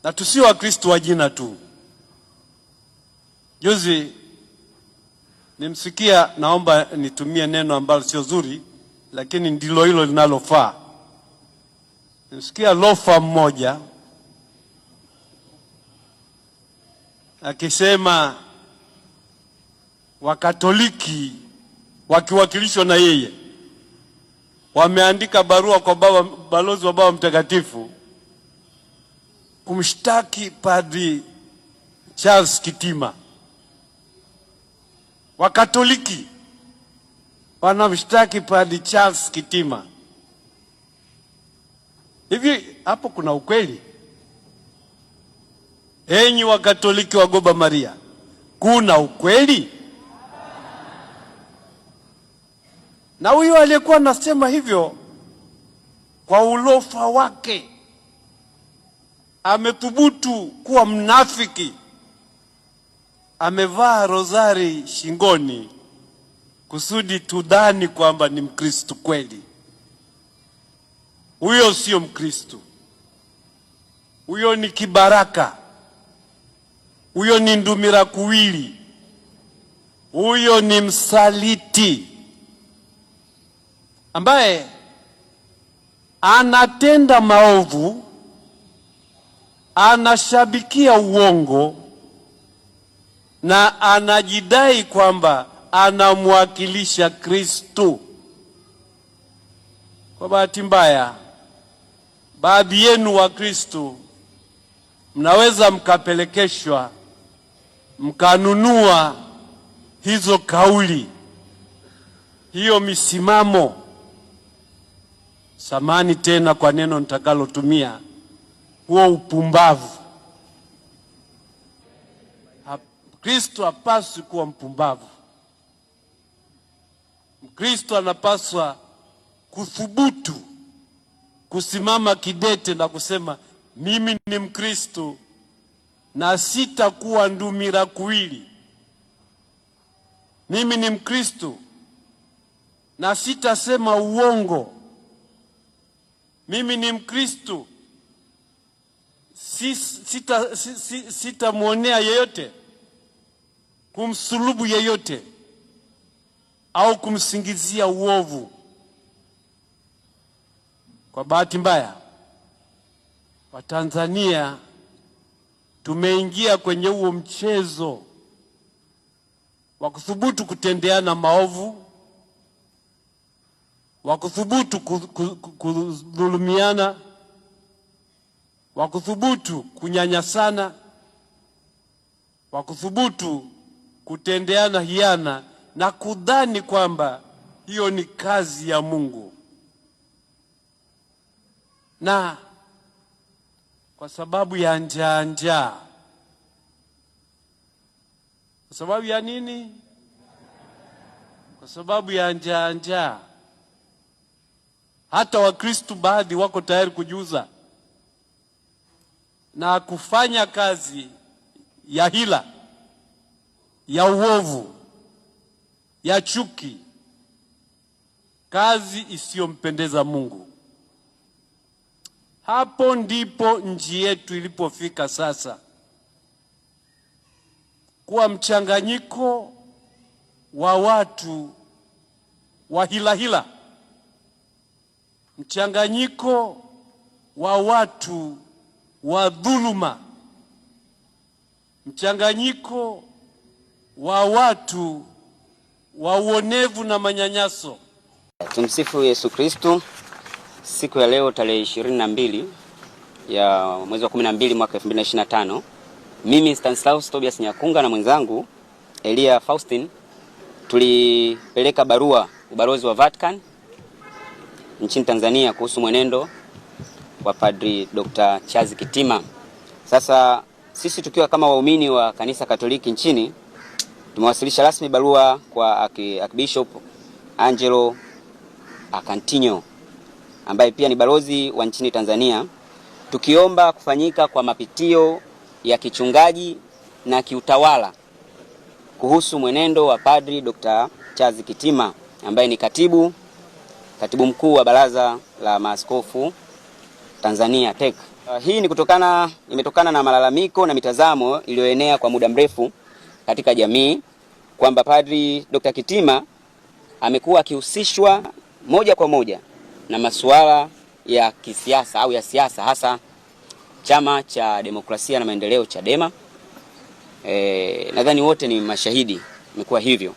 na tusio Wakristo wa jina tu. Juzi nimsikia, naomba nitumie neno ambalo sio zuri, lakini ndilo hilo linalofaa. Nimsikia lofa mmoja akisema Wakatoliki wakiwakilishwa na yeye wameandika barua kwa balozi wa Baba Mtakatifu kumshtaki Padri Charles Kitima. Wakatoliki wanamshtaki Padri Charles Kitima. Hivi hapo kuna ukweli? Enyi Wakatoliki wa Goba Maria, kuna ukweli? Na huyo aliyekuwa anasema hivyo kwa ulofa wake amethubutu kuwa mnafiki. Amevaa rozari shingoni kusudi tudhani kwamba ni Mkristo kweli. Huyo sio Mkristo. Huyo ni kibaraka. Huyo ni ndumira kuwili. Huyo ni msaliti ambaye anatenda maovu, anashabikia uongo na anajidai kwamba anamwakilisha Kristo. Kwa bahati mbaya, baadhi yenu wa Kristo mnaweza mkapelekeshwa mkanunua hizo kauli, hiyo misimamo. Samani tena kwa neno nitakalotumia, huo upumbavu. Kristo hapaswi kuwa mpumbavu. Mkristo anapaswa kuthubutu kusimama kidete na kusema mimi ni Mkristo na sitakuwa ndumira kuwili. Mimi ni Mkristo na sitasema uongo. Mimi ni Mkristo, sitamwonea yeyote, kumsulubu yeyote au kumsingizia uovu. Kwa bahati mbaya, Watanzania tumeingia kwenye huo mchezo wa kuthubutu kutendeana maovu, wa kuthubutu kudhulumiana, wa kuthubutu kunyanyasana, wa kuthubutu kutendeana hiana na kudhani kwamba hiyo ni kazi ya Mungu. Na kwa sababu ya njaa. Kwa sababu ya nini? Kwa sababu ya njaa. Hata Wakristo baadhi wako tayari kujuza na kufanya kazi ya hila, ya uovu, ya chuki, kazi isiyompendeza Mungu. Hapo ndipo nchi yetu ilipofika sasa, kuwa mchanganyiko wa watu wa hila, mchanganyiko wa watu wa dhuluma, mchanganyiko wa watu wa uonevu na manyanyaso. Tumsifu Yesu Kristo. Siku ya leo tarehe 22 ya mwezi wa 12 mwaka 2025, mimi Stanislaus Tobias Nyakunga na mwenzangu Elia Faustin tulipeleka barua ubalozi wa Vatican nchini Tanzania kuhusu mwenendo wa Padri Dr. Charles Kitima. Sasa sisi tukiwa kama waumini wa kanisa Katoliki nchini tumewasilisha rasmi barua kwa Archbishop Angelo Acantinho ambaye pia ni balozi wa nchini Tanzania, tukiomba kufanyika kwa mapitio ya kichungaji na kiutawala kuhusu mwenendo wa Padri Dr. Charles Kitima ambaye ni katibu mkuu wa Baraza la Maaskofu Tanzania TEC. Hii imetokana na malalamiko na mitazamo iliyoenea kwa muda mrefu katika jamii kwamba Padri Dr. Kitima amekuwa akihusishwa moja kwa moja na masuala ya kisiasa au ya siasa, hasa Chama cha Demokrasia na Maendeleo Chadema. Nadhani wote ni mashahidi, imekuwa hivyo.